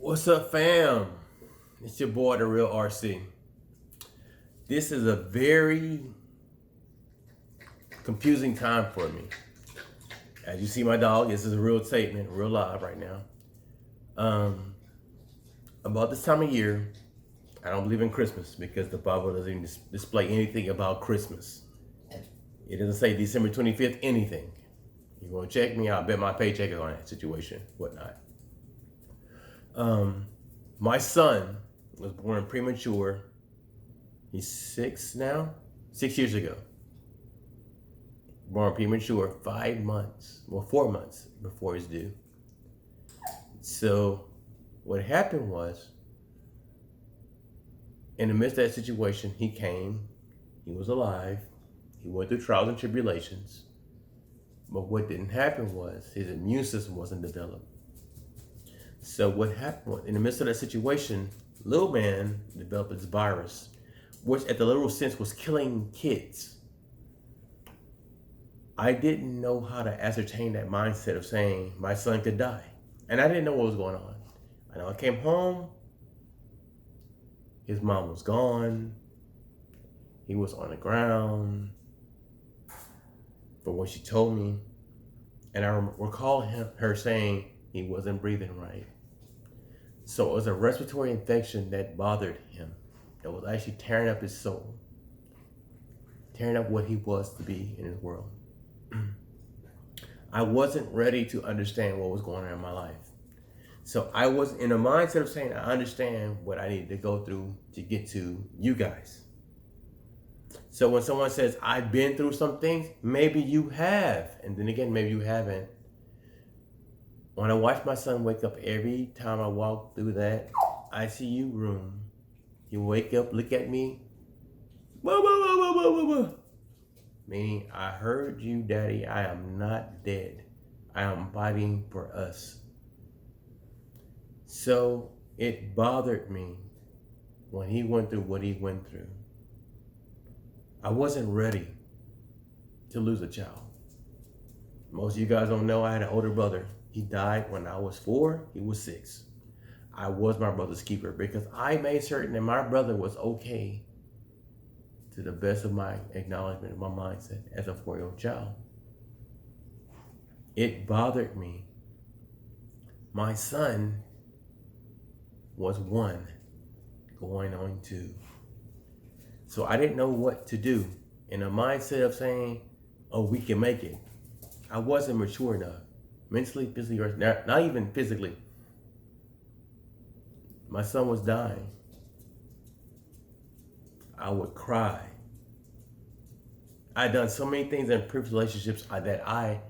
What's up, fam? It's your boy, the real RC. This is a very confusing time for me. As you see, my dog, this is a real statement, real live right now. Um, about this time of year, I don't believe in Christmas because the Bible doesn't even display anything about Christmas. It doesn't say December 25th anything. You want to check me? I'll bet my paycheck is on that situation, whatnot. My son was born premature. He's 6 now, 6 years ago. Born premature, 5 months, well, 4 months before he's due. So what happened was, in the midst of that situation, he came, he was alive, he went through trials and tribulations. But what didn't happen was his immune system wasn't developed. So what happened was, in the midst of that situation, little man developed this virus, which at the literal sense was killing kids. I didn't know how to ascertain that mindset of saying my son could die. And I didn't know what was going on. I know I came home, his mom was gone, he was on the ground, from what she told me. And I recall her saying he wasn't breathing right. So it was a respiratory infection that bothered him. It was actually tearing up his soul, tearing up what he was to be in his world. I wasn't ready to understand what was going on in my life. So I was in a mindset of saying, I understand what I need to go through to get to you guys. So when someone says, I've been through some things, maybe you have. And then again, maybe you haven't. When I watch my son wake up every time I walk through that ICU room, he wake up, look at me, whoa, whoa, whoa, whoa, whoa, whoa, whoa. Meaning, I heard you, Daddy. I am not dead. I am fighting for us. So it bothered me when he went through what he went through. I wasn't ready to lose a child. Most of you guys don't know I had an older brother. He died when I was 4, he was 6. I was my brother's keeper because I made certain that my brother was okay to the best of my acknowledgement of my mindset as a 4-year-old child. It bothered me. My son was 1, going on 2. So I didn't know what to do. In a mindset of saying, oh, we can make it. I wasn't mature enough, mentally, physically, or not even physically. My son was dying. I would cry. I'd done so many things in previous relationships that I,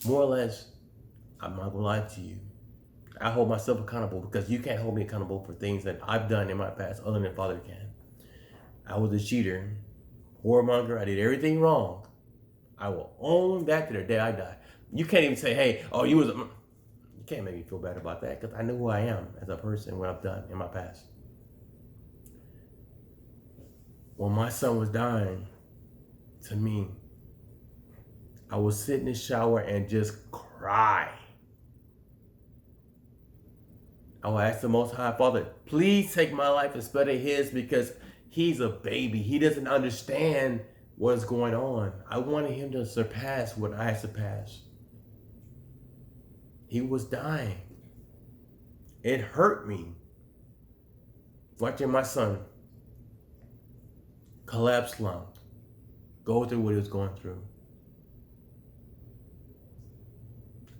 more or less, I'm not gonna lie to you, I hold myself accountable because you can't hold me accountable for things that I've done in my past other than Father can. I was a cheater, whoremonger, I did everything wrong. I will own that to the day I die. You can't even say, hey, oh, you can't make me feel bad about that because I know who I am as a person, what I've done in my past. When my son was dying, to me, I would sit in the shower and just cry. I would ask the Most High Father, please take my life instead of his because he's a baby. He doesn't understand what's going on. I wanted him to surpass what I surpassed. He was dying. It hurt me watching my son collapse lung, go through what he was going through.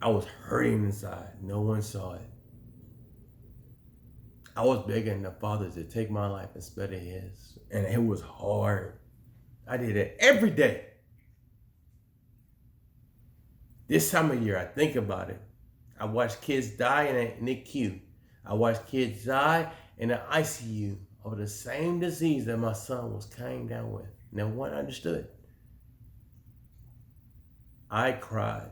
I was hurting inside. No one saw it. I was begging the Father to take my life instead of his. And it was hard. I did it every day. This time of year, I think about it. I watch kids die in a NICU. I watch kids die in the ICU of the same disease that my son came down with. No one understood. I cried.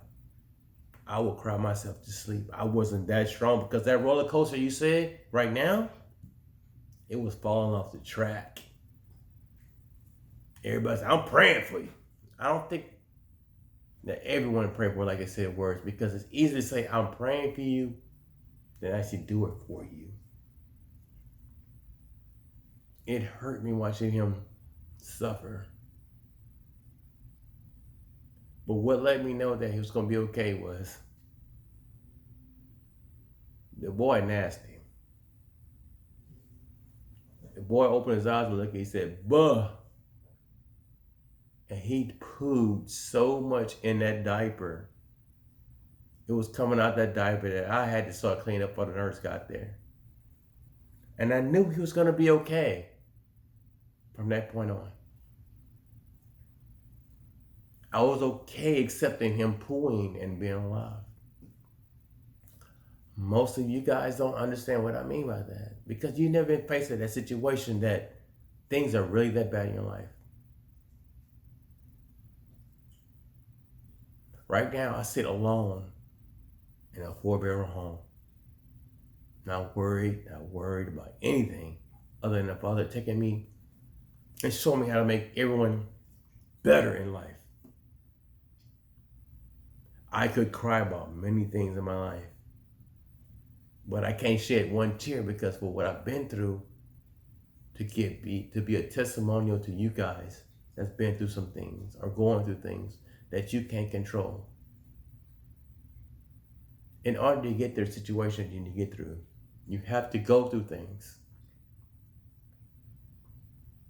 I would cry myself to sleep. I wasn't that strong because that roller coaster you said right now, it was falling off the track. Everybody said, I'm praying for you. I don't think that everyone pray for, like I said, words, because it's easy to say I'm praying for you than actually do it for you. It hurt me watching him suffer. But what let me know that he was going to be okay was the boy nasty. The boy opened his eyes and looked, and he said, "Buh." And he pooed so much in that diaper. It was coming out that diaper that I had to start cleaning up before the nurse got there. And I knew he was going to be okay from that point on. I was okay accepting him pooing and being alive. Most of you guys don't understand what I mean by that because you never been faced with that situation that things are really that bad in your life. Right now, I sit alone in a 4-bedroom home. Not worried about anything other than the Father taking me and showing me how to make everyone better in life. I could cry about many things in my life, but I can't shed one tear because for what I've been through to be a testimonial to you guys that's been through some things or going through things that you can't control. In order to get their situation you need to get through, you have to go through things.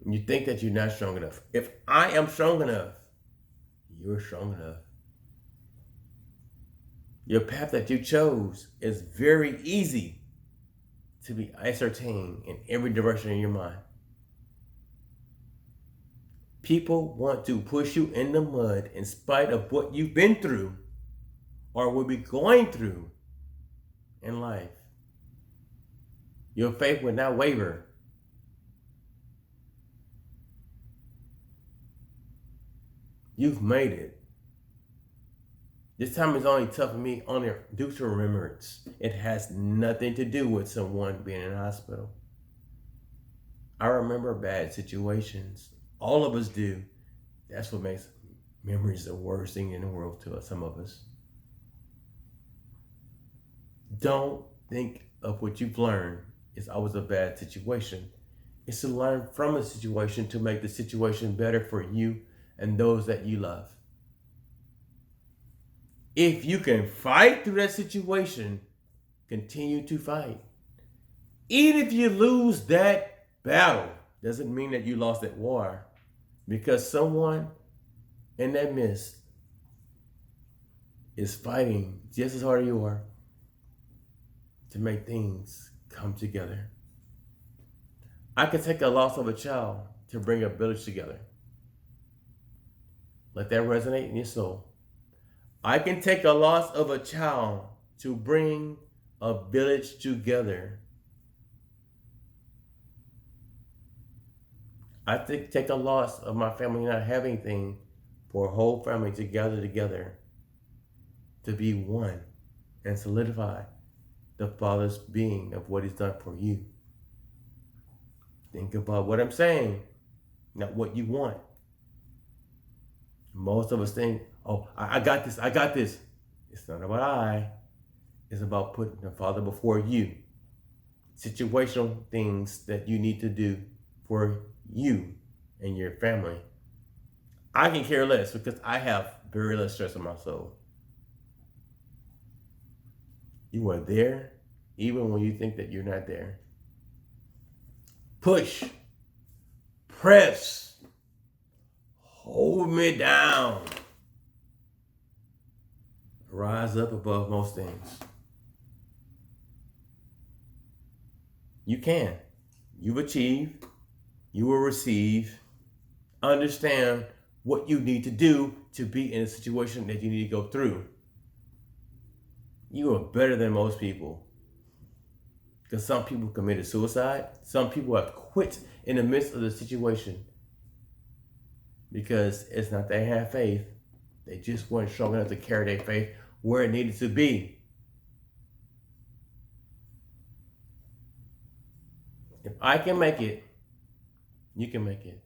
You think that you're not strong enough. If I am strong enough, you're strong enough. Your path that you chose is very easy to be ascertained in every direction in your mind. People want to push you in the mud in spite of what you've been through or will be going through in life. Your faith will not waver. You've made it. This time is only tough for me only due to remembrance. It has nothing to do with someone being in a hospital. I remember bad situations. All of us do. That's what makes memories the worst thing in the world to us, some of us. Don't think of what you've learned is always a bad situation. It's to learn from a situation to make the situation better for you and those that you love. If you can fight through that situation, continue to fight. Even if you lose that battle, doesn't mean that you lost that war, because someone in that midst is fighting just as hard as you are to make things come together. I can take a loss of a child to bring a village together. Let that resonate in your soul. I can take a loss of a child to bring a village together. I take a loss of my family not having anything for a whole family to gather together to be one and solidify the Father's being of what He's done for you. Think about what I'm saying, not what you want. Most of us think, oh, I got this, I got this. It's not about I. It's about putting the Father before you. Situational things that you need to do for you and your family. I can care less because I have very less stress on my soul. You are there even when you think that you're not there. Push, press, hold me down. Rise up above most things. You can. You've achieved. You will receive. Understand what you need to do to be in a situation that you need to go through. You are better than most people. Because some people committed suicide. Some people have quit in the midst of the situation. Because it's not they have faith. They just weren't strong enough to carry their faith where it needed to be. If I can make it, you can make it.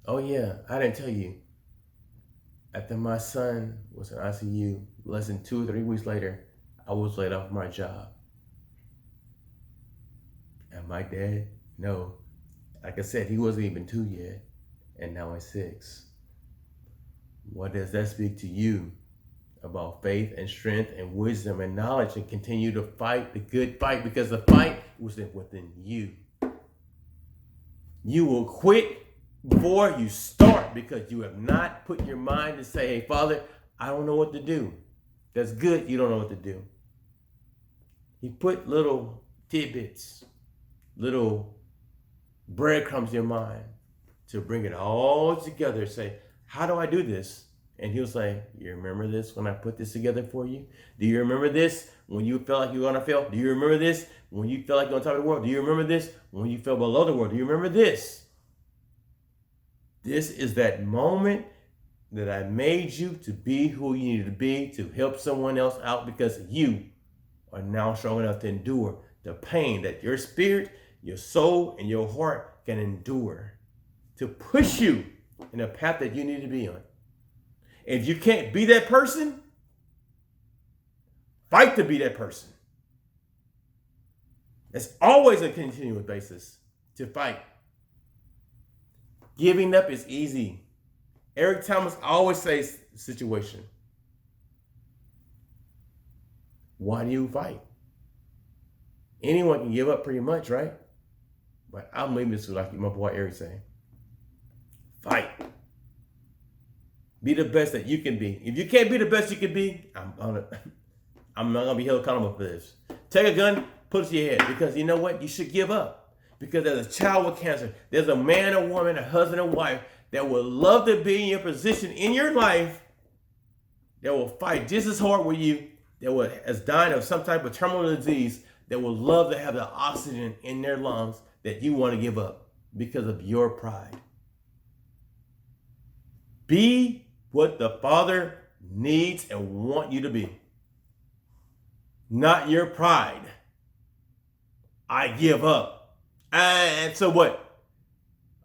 Oh yeah, I didn't tell you. After my son was in ICU, less than 2 or 3 weeks later, I was laid off my job. And my dad, no, Like I said, he wasn't even 2 yet, and now he's 6. What does that speak to you about faith and strength and wisdom and knowledge, and continue to fight the good fight? Because the fight was within you. You will quit before you start because you have not put your mind to say, hey, Father, I don't know what to do. That's good. You don't know what to do. He put little tidbits, little breadcrumbs in your mind to bring it all together. Say, how do I do this? And he'll say, you remember this when I put this together for you? Do you remember this when you felt like you were going to fail? Do you remember this when you felt like you're on top of the world? Do you remember this when you fell below the world? Do you remember this? This is that moment that I made you to be who you need to be, to help someone else out, because you are now strong enough to endure the pain that your spirit, your soul, and your heart can endure, to push you in a path that you need to be on. If you can't be that person, fight to be that person. It's always a continuous basis to fight. Giving up is easy. Eric Thomas always says situation. Why do you fight? Anyone can give up pretty much, right? But I'm leaving this to like my boy Eric saying. Fight. Be the best that you can be. If you can't be the best you can be, I'm not gonna be held accountable for this. Take a gun, put it to your head, because you know what? You should give up. Because there's a child with cancer. There's a man or woman, a husband or wife that would love to be in your position in your life, that will fight just as hard with you, that is dying of some type of terminal disease, that will love to have the oxygen in their lungs that you want to give up because of your pride. Be what the Father needs and wants you to be. Not your pride. I give up. And so what?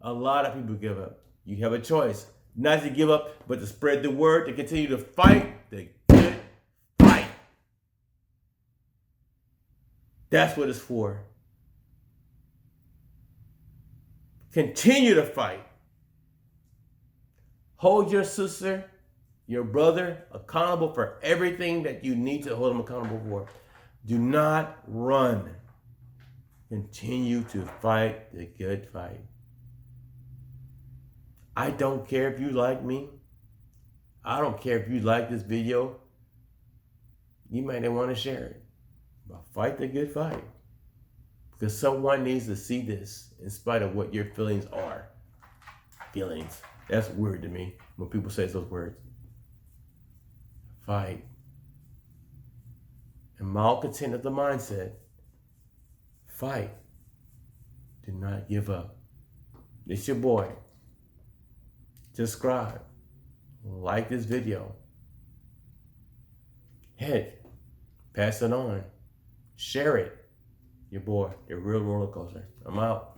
A lot of people give up. You have a choice not to give up, but to spread the word, to continue to fight the good fight. That's what it's for. Continue to fight. Hold your sister, your brother accountable for everything that you need to hold them accountable for. Do not run. Continue to fight the good fight. I don't care if you like me. I don't care if you like this video. You might not want to share it. But fight the good fight. Because someone needs to see this in spite of what your feelings are. Feelings. That's weird to me when people say those words. Fight. And malcontent of the mindset. Fight. Do not give up. It's your boy. Subscribe. Like this video. Heck, pass it on. Share it. Your boy, the real roller coaster. I'm out.